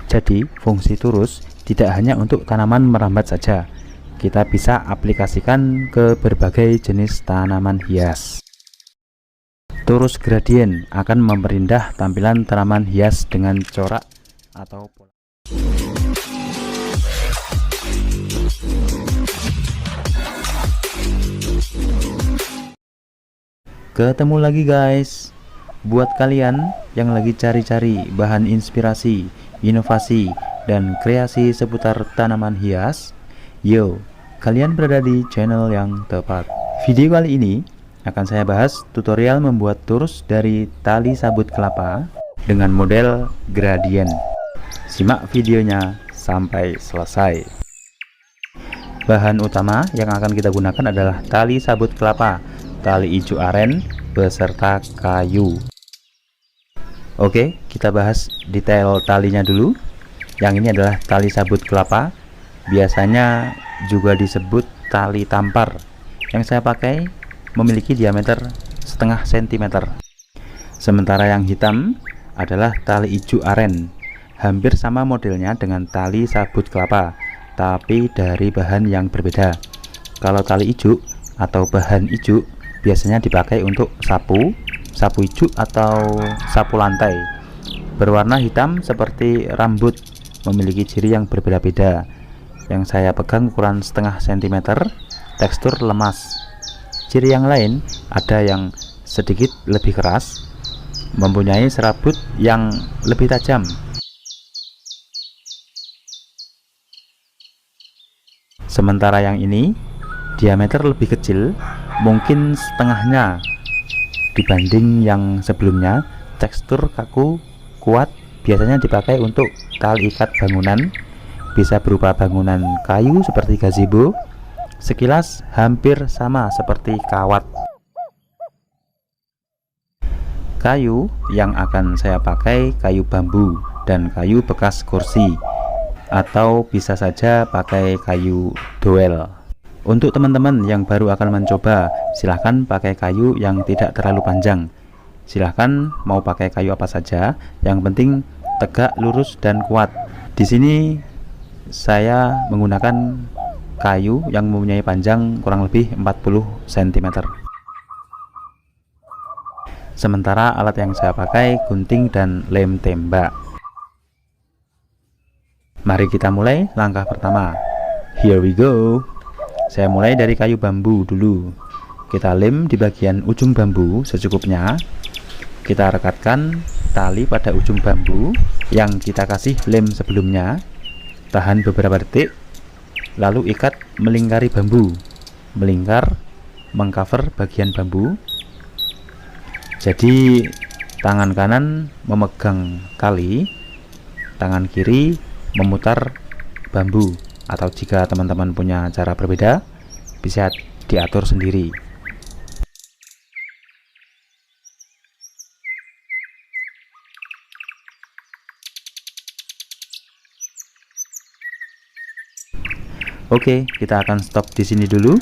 Jadi fungsi turus tidak hanya untuk tanaman merambat saja, kita bisa aplikasikan ke berbagai jenis tanaman hias. Turus gradien akan memperindah tampilan tanaman hias dengan corak atau pola. Ketemu lagi guys. Buat kalian yang lagi cari-cari bahan inspirasi, inovasi, dan kreasi seputar tanaman hias, yo, kalian berada di channel yang tepat. Video kali ini akan saya bahas tutorial membuat turus dari tali sabut kelapa dengan model gradien. Simak videonya sampai selesai. Bahan utama yang akan kita gunakan adalah tali sabut kelapa, tali ijo aren, beserta kayu. Oke, kita bahas detail talinya dulu. Yang ini adalah tali sabut kelapa, biasanya juga disebut tali tampar. Yang saya pakai memiliki diameter setengah sentimeter. Sementara yang hitam adalah tali ijo aren, hampir sama modelnya dengan tali sabut kelapa, tapi dari bahan yang berbeda. Kalau tali ijo atau bahan ijo biasanya dipakai untuk sapu ijo atau sapu lantai. Berwarna hitam seperti rambut, memiliki ciri yang berbeda-beda. Yang saya pegang ukuran setengah sentimeter, tekstur lemas. Ciri yang lain ada yang sedikit lebih keras, mempunyai serabut yang lebih tajam. Sementara yang ini diameter lebih kecil, mungkin setengahnya dibanding yang sebelumnya. Tekstur kaku, kuat, biasanya dipakai untuk tali ikat bangunan, bisa berupa bangunan kayu seperti gazebo. Sekilas hampir sama seperti kawat. Kayu yang akan saya pakai kayu bambu dan kayu bekas kursi, atau bisa saja pakai kayu doel. Untuk teman-teman yang baru akan mencoba, silahkan pakai kayu yang tidak terlalu panjang. Silahkan mau pakai kayu apa saja, yang penting tegak, lurus, dan kuat. Di sini saya menggunakan kayu yang mempunyai panjang kurang lebih 40 cm. Sementara alat yang saya pakai gunting dan lem tembak. Mari kita mulai langkah pertama. Here we go. Saya mulai dari kayu bambu dulu. Kita lem di bagian ujung bambu secukupnya. Kita rekatkan tali pada ujung bambu yang kita kasih lem sebelumnya. Tahan beberapa detik, lalu ikat melingkari bambu. Melingkar, mengcover bagian bambu. Jadi tangan kanan memegang tali, tangan kiri memutar bambu. Atau jika teman-teman punya cara berbeda, bisa diatur sendiri. Oke, kita akan stop di sini dulu.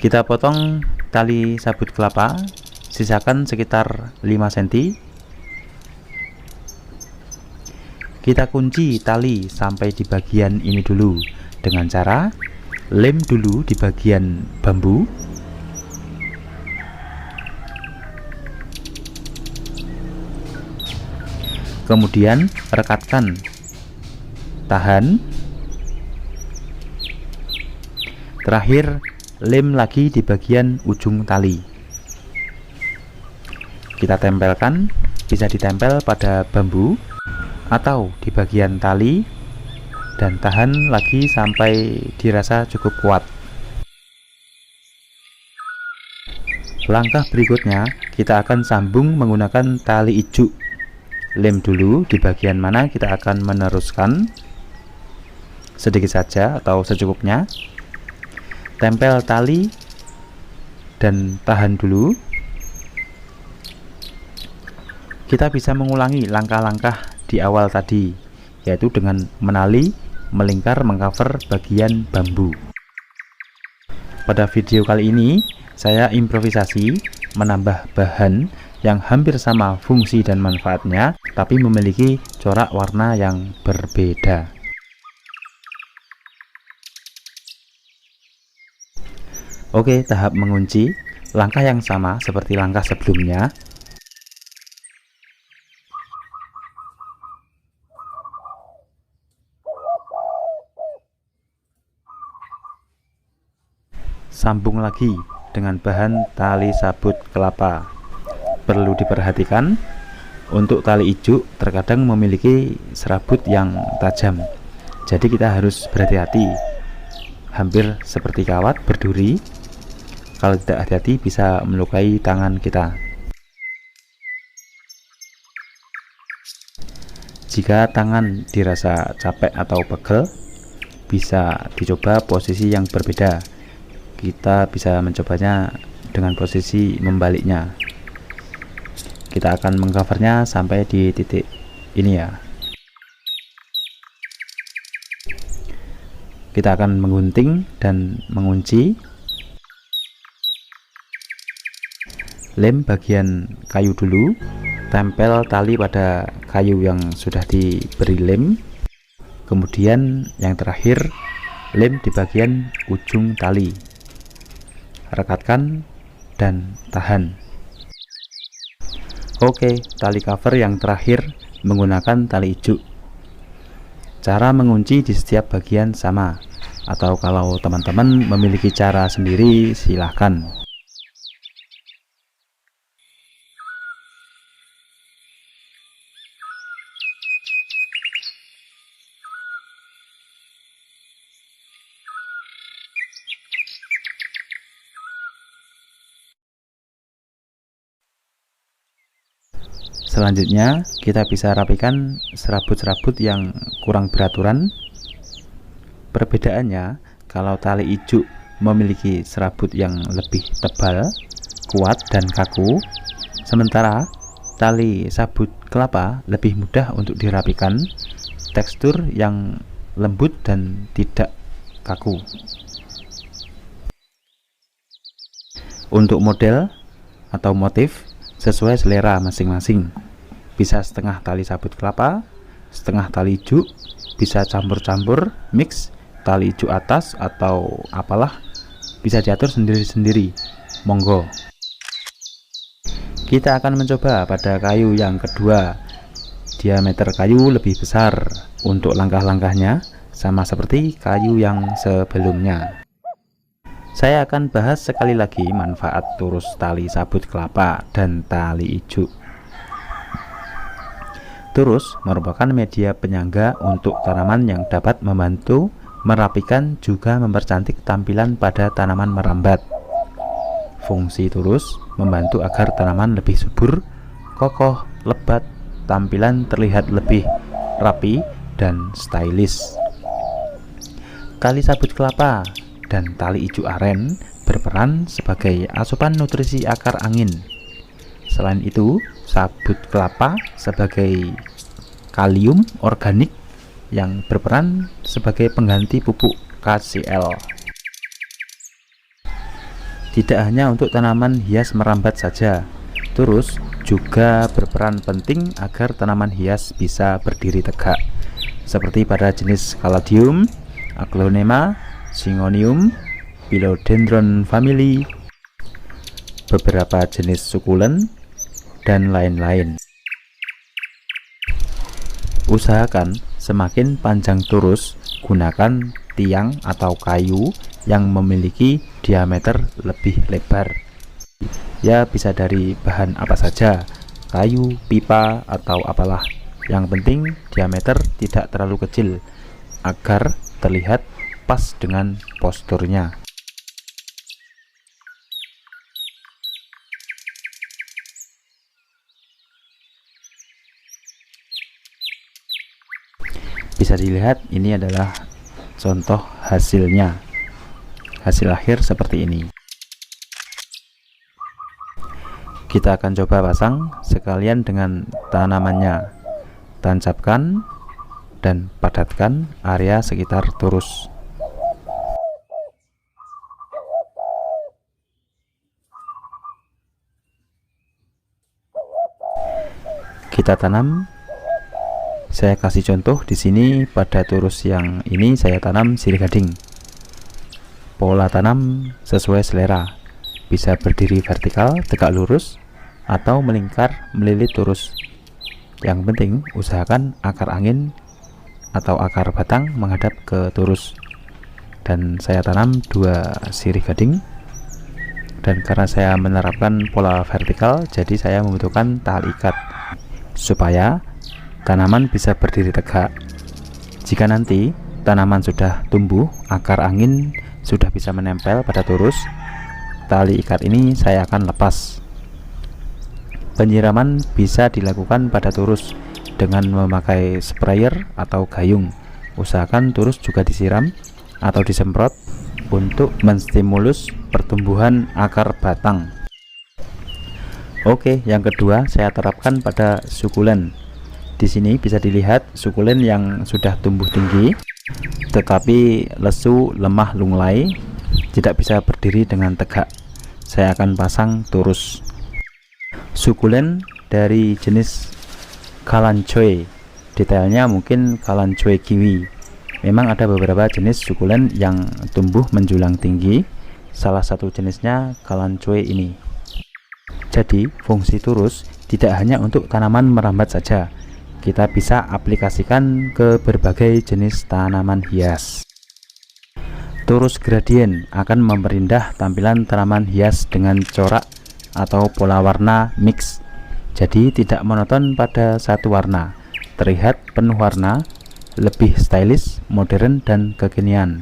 Kita potong tali sabut kelapa, sisakan sekitar 5 cm. Kita kunci tali sampai di bagian ini dulu dengan cara lem dulu di bagian bambu. Kemudian rekatkan, tahan. Terakhir lem lagi di bagian ujung tali. Kita tempelkan, bisa ditempel pada bambu atau di bagian tali, dan tahan lagi sampai dirasa cukup kuat. Langkah berikutnya kita akan sambung menggunakan tali ijo. Lem dulu di bagian mana kita akan meneruskan, sedikit saja atau secukupnya. Tempel tali dan tahan dulu. Kita bisa mengulangi langkah-langkah di awal tadi, yaitu dengan menali, melingkar, mengcover bagian bambu. Pada video kali ini saya improvisasi menambah bahan yang hampir sama fungsi dan manfaatnya, tapi memiliki corak warna yang berbeda. Oke, tahap mengunci, langkah yang sama seperti langkah sebelumnya. Sambung lagi dengan bahan tali sabut kelapa. Perlu diperhatikan, untuk tali ijuk terkadang memiliki serabut yang tajam, jadi kita harus berhati-hati. Hampir seperti kawat berduri, kalau tidak hati-hati bisa melukai tangan kita. Jika tangan dirasa capek atau pegel, bisa dicoba posisi yang berbeda. Kita bisa mencobanya dengan posisi membaliknya. Kita akan mengcovernya sampai di titik ini ya. Kita akan menggunting dan mengunci. Lem bagian kayu dulu, tempel tali pada kayu yang sudah diberi lem. Kemudian yang terakhir, lem di bagian ujung tali. Rekatkan dan tahan. Oke, tali cover yang terakhir menggunakan tali ijuk. Cara mengunci di setiap bagian sama, atau kalau teman-teman memiliki cara sendiri silahkan. Selanjutnya kita bisa rapikan serabut-serabut yang kurang beraturan. Perbedaannya, kalau tali ijuk memiliki serabut yang lebih tebal, kuat dan kaku, sementara tali sabut kelapa lebih mudah untuk dirapikan, tekstur yang lembut dan tidak kaku. Untuk model atau motif sesuai selera masing-masing. Bisa setengah tali sabut kelapa, setengah tali ijuk, bisa campur-campur, mix, tali ijuk atas atau apalah, bisa diatur sendiri-sendiri. Monggo. Kita akan mencoba pada kayu yang kedua. Diameter kayu lebih besar. Untuk langkah-langkahnya sama seperti kayu yang sebelumnya. Saya akan bahas sekali lagi manfaat turus tali sabut kelapa dan tali ijuk. Turus merupakan media penyangga untuk tanaman yang dapat membantu merapikan juga mempercantik tampilan pada tanaman merambat. Fungsi turus membantu agar tanaman lebih subur, kokoh, lebat, tampilan terlihat lebih rapi dan stylish. Tali sabut kelapa dan tali ijuk aren berperan sebagai asupan nutrisi akar angin. Selain itu, sabut kelapa sebagai kalium organik yang berperan sebagai pengganti pupuk KCl. Tidak hanya untuk tanaman hias merambat saja, turus juga berperan penting agar tanaman hias bisa berdiri tegak, seperti pada jenis Caladium, Aglonema, Syngonium, Philodendron family, beberapa jenis sukulen, dan lain-lain. Usahakan semakin panjang turus, gunakan tiang atau kayu yang memiliki diameter lebih lebar. Ya, bisa dari bahan apa saja, kayu, pipa, atau apalah. Yang penting diameter tidak terlalu kecil agar terlihat pas dengan posturnya. Bisa dilihat, ini adalah contoh hasilnya. Hasil akhir seperti ini. Kita akan coba pasang sekalian dengan tanamannya. Tancapkan dan padatkan area sekitar turus. kita tanam. Saya kasih contoh di sini, pada torus yang ini saya tanam sirih gading. Pola tanam sesuai selera, bisa berdiri vertikal tegak lurus atau melingkar melilit torus. Yang penting usahakan akar angin atau akar batang menghadap ke torus. Dan saya tanam 2 sirih gading, dan karena saya menerapkan pola vertikal, jadi saya membutuhkan tali ikat supaya tanaman bisa berdiri tegak. Jika nanti tanaman sudah tumbuh, akar angin sudah bisa menempel pada torus, tali ikat ini saya akan lepas. Penyiraman bisa dilakukan pada torus dengan memakai sprayer atau gayung. Usahakan torus juga disiram atau disemprot untuk menstimulus pertumbuhan akar batang. Oke, yang kedua saya terapkan pada sukulen. Di sini bisa dilihat sukulen yang sudah tumbuh tinggi tetapi lesu, lemah, lunglai, tidak bisa berdiri dengan tegak. Saya akan pasang torus. Sukulen dari jenis kalanchoe, detailnya mungkin kalanchoe kiwi. Memang ada beberapa jenis sukulen yang tumbuh menjulang tinggi, salah satu jenisnya kalanchoe ini. Jadi fungsi torus tidak hanya untuk tanaman merambat saja, kita bisa aplikasikan ke berbagai jenis tanaman hias. Torus gradien akan memperindah tampilan tanaman hias dengan corak atau pola warna mix, jadi tidak monoton pada satu warna, terlihat penuh warna, lebih stylish, modern, dan kekinian.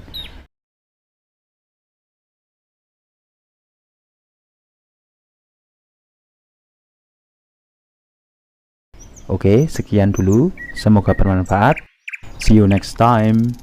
Oke, sekian dulu, semoga bermanfaat. See you next time.